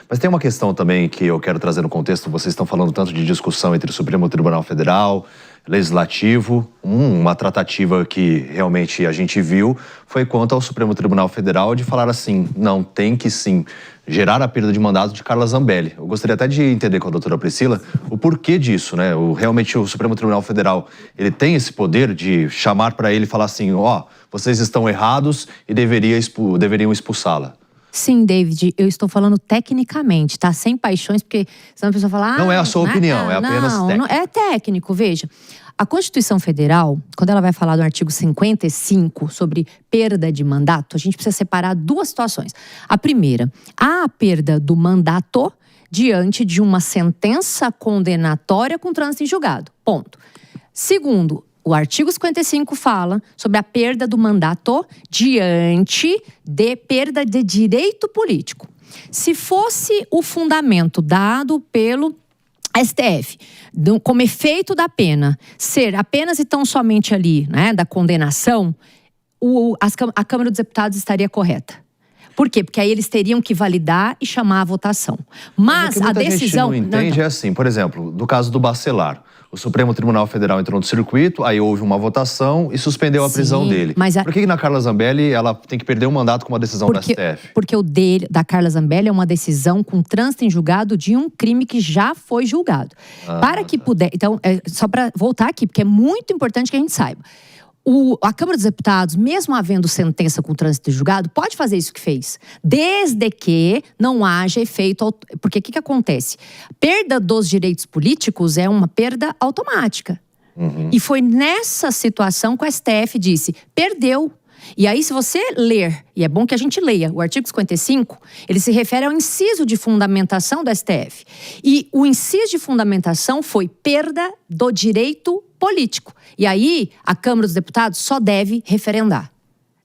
Mas tem uma questão também que eu quero trazer no contexto. Vocês estão falando tanto de discussão entre o Supremo Tribunal Federal, Legislativo. Uma tratativa que realmente a gente viu foi quanto ao Supremo Tribunal Federal de falar assim, não, tem que sim gerar a perda de mandato de Carla Zambelli. Eu gostaria até de entender com a doutora Priscila o porquê disso, né? Realmente o Supremo Tribunal Federal, ele tem esse poder de chamar para ele e falar assim, ó, vocês estão errados e deveriam expulsá-la. Sim, David, eu estou falando tecnicamente, tá? Sem paixões, porque senão a pessoa fala... Não é a sua opinião, é apenas técnico. Não, é técnico, veja. A Constituição Federal, quando ela vai falar do artigo 55 sobre perda de mandato, a gente precisa separar duas situações. A primeira, a perda do mandato diante de uma sentença condenatória com trânsito em julgado. Ponto. Segundo, o artigo 55 fala sobre a perda do mandato diante de perda de direito político. Se fosse o fundamento dado pelo STF, como efeito da pena, ser apenas e tão somente ali, né, da condenação, a Câmara dos Deputados estaria correta. Por quê? Porque aí eles teriam que validar e chamar a votação. Mas a decisão... O que muita gente não entende é assim, por exemplo, do caso do Bacelar. O Supremo Tribunal Federal entrou no circuito, aí houve uma votação e suspendeu a prisão dele. Mas por que na Carla Zambelli ela tem que perder o mandato com uma decisão da STF? Porque o da Carla Zambelli é uma decisão com trânsito em julgado de um crime que já foi julgado. Para que puder... Então, só para voltar aqui, porque é muito importante que a gente saiba. A Câmara dos Deputados, mesmo havendo sentença com trânsito de julgado, pode fazer isso que fez. Desde que não haja efeito... Porque o que acontece? Perda dos direitos políticos é uma perda automática. E foi nessa situação que o STF disse, perdeu. E aí, se você ler, e é bom que a gente leia, o artigo 55, ele se refere ao inciso de fundamentação do STF. E o inciso de fundamentação foi perda do direito político. E aí, a Câmara dos Deputados só deve referendar.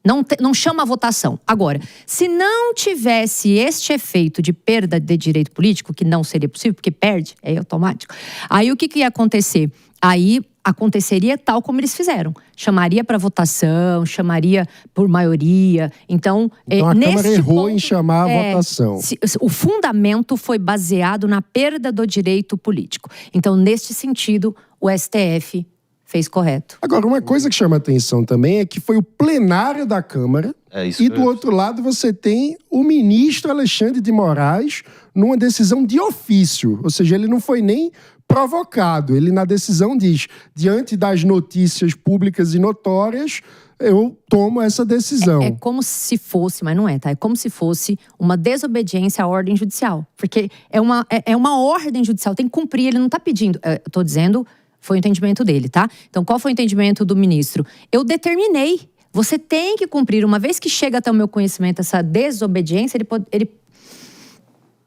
Não chama a votação. Agora, se não tivesse este efeito de perda de direito político, que não seria possível, porque perde, é automático. Aí, o que ia acontecer? Aí, aconteceria tal como eles fizeram. Chamaria para votação, chamaria por maioria. Então a Câmara errou em chamar a votação. O fundamento foi baseado na perda do direito político. Então, neste sentido, o STF fez correto. Agora, uma coisa que chama atenção também é que foi o plenário da Câmara e do outro lado você tem o ministro Alexandre de Moraes numa decisão de ofício. Ou seja, ele não foi nem provocado. Ele, na decisão, diz, diante das notícias públicas e notórias, eu tomo essa decisão. É como se fosse, mas não é, tá? É como se fosse uma desobediência à ordem judicial. Porque é uma ordem judicial, tem que cumprir, ele não está pedindo. Eu tô dizendo, foi o entendimento dele, tá? Então, qual foi o entendimento do ministro? Eu determinei. Você tem que cumprir. Uma vez que chega até o meu conhecimento essa desobediência, ele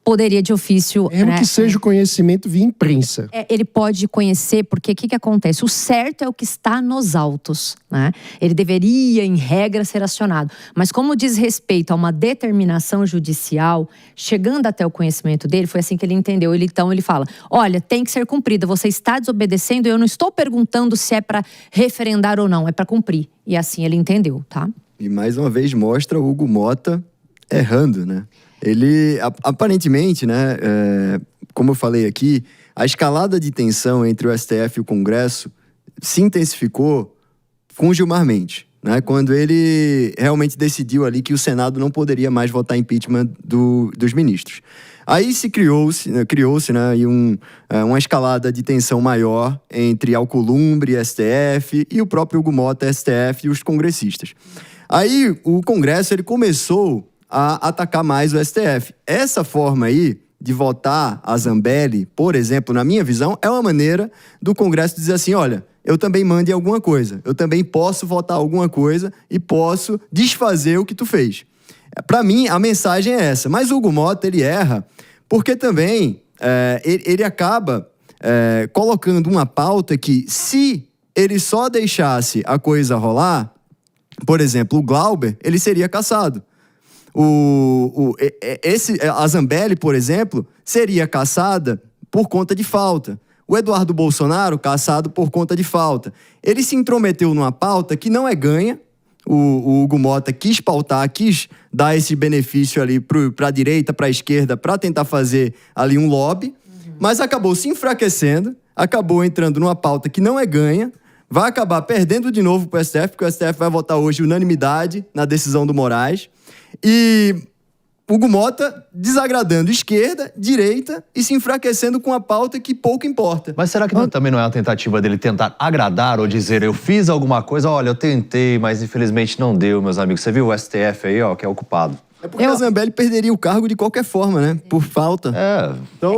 poderia de ofício... Mesmo que seja o conhecimento via imprensa. Ele pode conhecer, porque o que acontece? O certo é o que está nos autos, né? Ele deveria, em regra, ser acionado. Mas como diz respeito a uma determinação judicial, chegando até o conhecimento dele, foi assim que ele entendeu. Então ele fala, olha, tem que ser cumprida, você está desobedecendo, eu não estou perguntando se é para referendar ou não, é para cumprir. E assim ele entendeu, tá? E mais uma vez mostra o Hugo Motta errando, né? Ele, aparentemente, né, como eu falei aqui, a escalada de tensão entre o STF e o Congresso se intensificou com Gilmar Mendes, né, quando ele realmente decidiu ali que o Senado não poderia mais votar impeachment dos ministros. Aí criou-se né, uma escalada de tensão maior entre Alcolumbre, STF, e o próprio Hugo Motta, STF, e os congressistas. Aí o Congresso ele começou a atacar mais o STF. Essa forma aí de votar a Zambelli, por exemplo, na minha visão, é uma maneira do Congresso dizer assim, olha, eu também mando em alguma coisa, eu também posso votar alguma coisa e posso desfazer o que tu fez. Para mim, a mensagem é essa. Mas o Hugo Motta, ele erra, porque também ele acaba colocando uma pauta que, se ele só deixasse a coisa rolar, por exemplo, o Glauber, ele seria cassado. A Zambelli, por exemplo, seria cassada por conta de falta. O Eduardo Bolsonaro, cassado por conta de falta. Ele se intrometeu numa pauta que não é ganha, O Hugo Mota quis pautar, quis dar esse benefício ali para a direita, para a esquerda, para tentar fazer ali um lobby, mas acabou se enfraquecendo, acabou entrando numa pauta que não é ganha, vai acabar perdendo de novo para o STF, porque o STF vai votar hoje unanimidade na decisão do Moraes. E Hugo Mota desagradando esquerda, direita e se enfraquecendo com a pauta que pouco importa. Mas será que também não é a tentativa dele tentar agradar ou dizer eu fiz alguma coisa, olha, eu tentei, mas infelizmente não deu, meus amigos. Você viu o STF aí, ó, que é o culpado. É porque a Zambelli perderia o cargo de qualquer forma, né? Por falta. Então,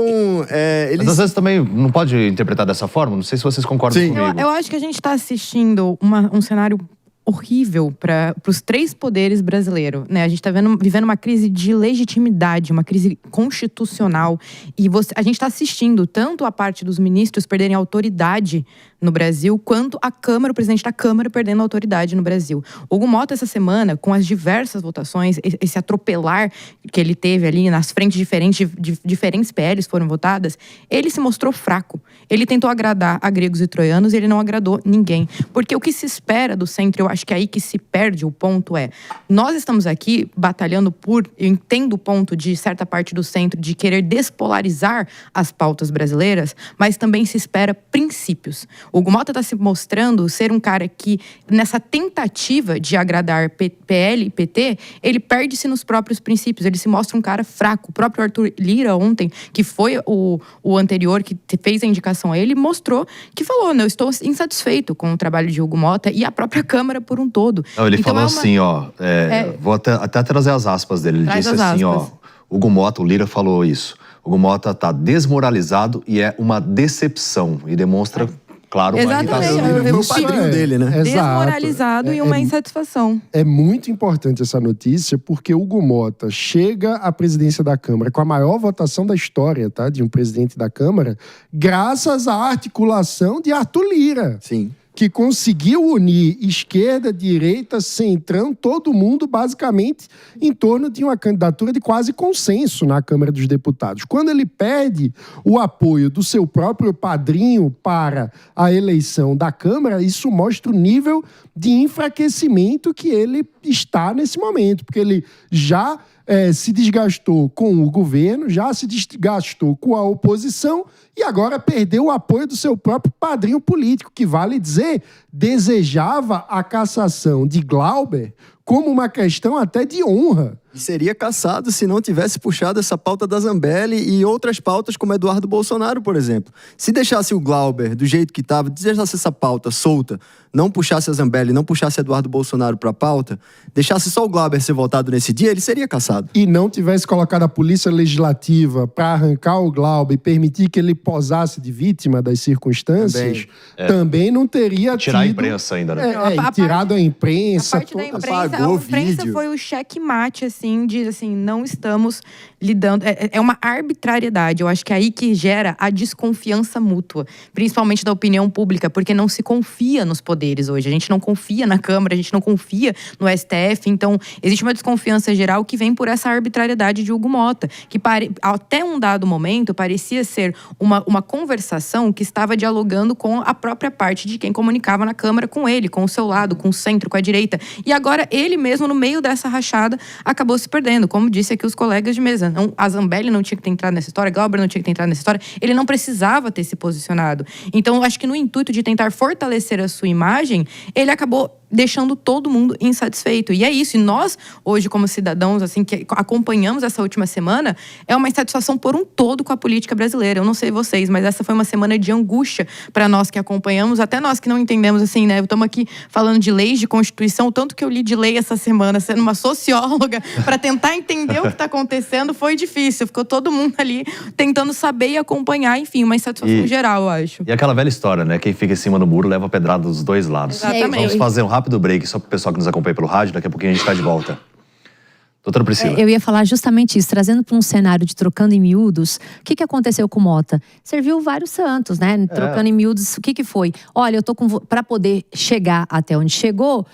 eles... Mas às vezes também não pode interpretar dessa forma? Não sei se vocês concordam comigo. Eu acho que a gente está assistindo um cenário horrível para os três poderes brasileiros, né? A gente está vivendo uma crise de legitimidade, uma crise constitucional. E a gente está assistindo tanto a parte dos ministros perderem autoridade no Brasil, quanto a Câmara, o presidente da Câmara perdendo a autoridade no Brasil. Hugo Mota, essa semana, com as diversas votações, esse atropelar que ele teve ali nas frentes diferentes PLs foram votadas, ele se mostrou fraco. Ele tentou agradar a gregos e troianos e ele não agradou ninguém. Porque o que se espera do centro, eu acho que é aí que se perde o ponto nós estamos aqui batalhando eu entendo o ponto de certa parte do centro de querer despolarizar as pautas brasileiras, mas também se espera princípios. O Hugo Mota está se mostrando ser um cara que, nessa tentativa de agradar PL e PT, ele perde-se nos próprios princípios. Ele se mostra um cara fraco. O próprio Arthur Lira, ontem, que foi o anterior que fez a indicação a ele, mostrou que falou, eu estou insatisfeito com o trabalho de Hugo Mota e a própria Câmara por um todo. Não, ele falou assim, vou até trazer as aspas dele. Ele disse assim, Hugo Mota, o Lira falou isso. Hugo Mota está desmoralizado e é uma decepção. E demonstra... Claro, exatamente. O padrinho dele, né? Desmoralizado e uma insatisfação. É muito importante essa notícia, porque Hugo Mota chega à presidência da Câmara com a maior votação da história, tá? De um presidente da Câmara, graças à articulação de Arthur Lira. Sim. Que conseguiu unir esquerda, direita, centrão, todo mundo basicamente em torno de uma candidatura de quase consenso na Câmara dos Deputados. Quando ele pede o apoio do seu próprio padrinho para a eleição da Câmara, isso mostra o nível de enfraquecimento que ele está nesse momento, porque ele já se desgastou com o governo, já se desgastou com a oposição e agora perdeu o apoio do seu próprio padrinho político, que, vale dizer, desejava a cassação de Glauber como uma questão até de honra. E seria cassado se não tivesse puxado essa pauta da Zambelli e outras pautas como Eduardo Bolsonaro, por exemplo. Se deixasse o Glauber do jeito que estava, deixasse essa pauta solta, não puxasse a Zambelli, não puxasse Eduardo Bolsonaro para a pauta, deixasse só o Glauber ser votado nesse dia, ele seria cassado. E não tivesse colocado a Polícia Legislativa para arrancar o Glauber e permitir que ele posasse de vítima das circunstâncias, também não teria tirar a imprensa ainda, né? Tirado a imprensa. A parte da imprensa foi o checkmate, assim, diz assim, não estamos lidando... É uma arbitrariedade. Eu acho que é aí que gera a desconfiança mútua, principalmente da opinião pública, porque não se confia nos poderes hoje. A gente não confia na Câmara, a gente não confia no STF. Então, existe uma desconfiança geral que vem por essa arbitrariedade de Hugo Mota, que até um dado momento parecia ser uma conversação que estava dialogando com a própria parte de quem comunicava na Câmara com ele, com o seu lado, com o centro, com a direita. E agora, ele mesmo, no meio dessa rachada, acabou se perdendo. Como disse aqui os colegas de mesa. A Zambelli não tinha que ter entrado nessa história, Glauber não tinha que ter entrado nessa história. Ele não precisava ter se posicionado. Então, eu acho que no intuito de tentar fortalecer a sua imagem, ele acabou deixando todo mundo insatisfeito. E é isso. E nós, hoje, como cidadãos, assim, que acompanhamos essa última semana, é uma insatisfação por um todo com a política brasileira. Eu não sei vocês, mas essa foi uma semana de angústia para nós que acompanhamos, até nós que não entendemos, assim, né? Estamos aqui falando de leis, de Constituição, tanto que eu li de lei essa semana, sendo uma socióloga, para tentar entender o que está acontecendo, foi difícil. Ficou todo mundo ali tentando saber e acompanhar, enfim, uma insatisfação geral, eu acho. E aquela velha história, né? Quem fica em cima do muro leva pedrada dos dois lados. Exatamente. Vamos fazer um rápido break só para o pessoal que nos acompanha pelo rádio. Daqui a pouquinho a gente está de volta. Doutora Priscila. Eu ia falar justamente isso, trazendo para um cenário de trocando em miúdos. O que aconteceu com o Mota? Serviu vários santos, né? Trocando em miúdos, o que foi? Olha, eu tô para poder chegar até onde chegou,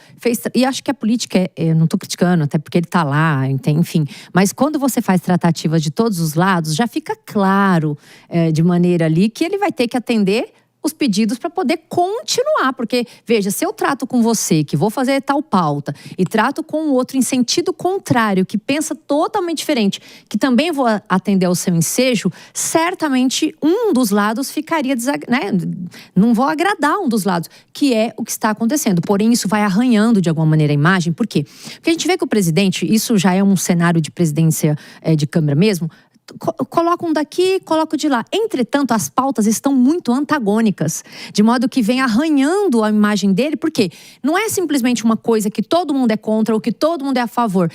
e acho que a política, eu não tô criticando, até porque ele tá lá, enfim. Mas quando você faz tratativas de todos os lados, já fica claro, de maneira ali, que ele vai ter que atender os pedidos para poder continuar. Porque, veja, se eu trato com você que vou fazer tal pauta e trato com o outro em sentido contrário, que pensa totalmente diferente, que também vou atender ao seu ensejo, certamente um dos lados ficaria não vou agradar um dos lados, que é o que está acontecendo. Porém, isso vai arranhando de alguma maneira a imagem. Por quê? Porque a gente vê que o presidente, isso já é um cenário de presidência de Câmara mesmo, coloca um daqui, coloca o de lá. Entretanto, as pautas estão muito antagônicas, de modo que vem arranhando a imagem dele, porque não é simplesmente uma coisa que todo mundo é contra ou que todo mundo é a favor.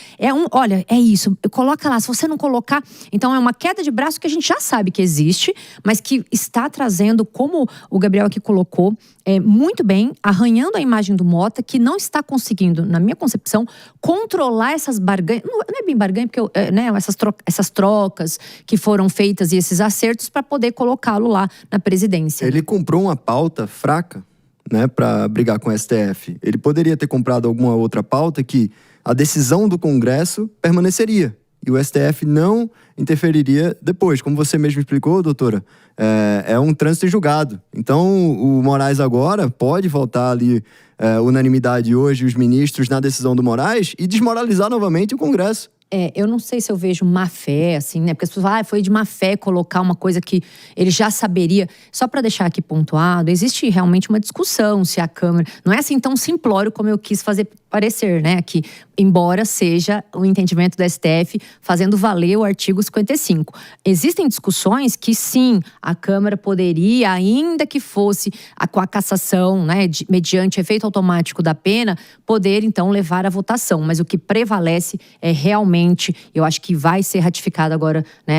Olha, é isso, coloca lá, se você não colocar... Então é uma queda de braço que a gente já sabe que existe, mas que está trazendo, como o Gabriel aqui colocou, muito bem, arranhando a imagem do Mota, que não está conseguindo, na minha concepção, controlar essas barganhas. Não é bem barganha, porque essas trocas que foram feitas e esses acertos para poder colocá-lo lá na presidência. Ele comprou uma pauta fraca, né, para brigar com o STF. Ele poderia ter comprado alguma outra pauta que a decisão do Congresso permaneceria e o STF não interferiria depois. Como você mesmo explicou, doutora, é um trânsito em julgado. Então, o Moraes agora pode voltar ali, unanimidade hoje, os ministros na decisão do Moraes e desmoralizar novamente o Congresso. Eu não sei se eu vejo má fé, assim, né? Porque as pessoas falam, foi de má fé colocar uma coisa que ele já saberia. Só para deixar aqui pontuado, existe realmente uma discussão se a Câmara... Não é assim tão simplório como eu quis fazer parecer, né? Que, embora seja o entendimento do STF fazendo valer o artigo 55. Existem discussões que, sim, a Câmara poderia, ainda que fosse com a cassação, né? Mediante efeito automático da pena, poder, então, levar à votação. Mas o que prevalece é realmente, eu acho que vai ser ratificado agora, né?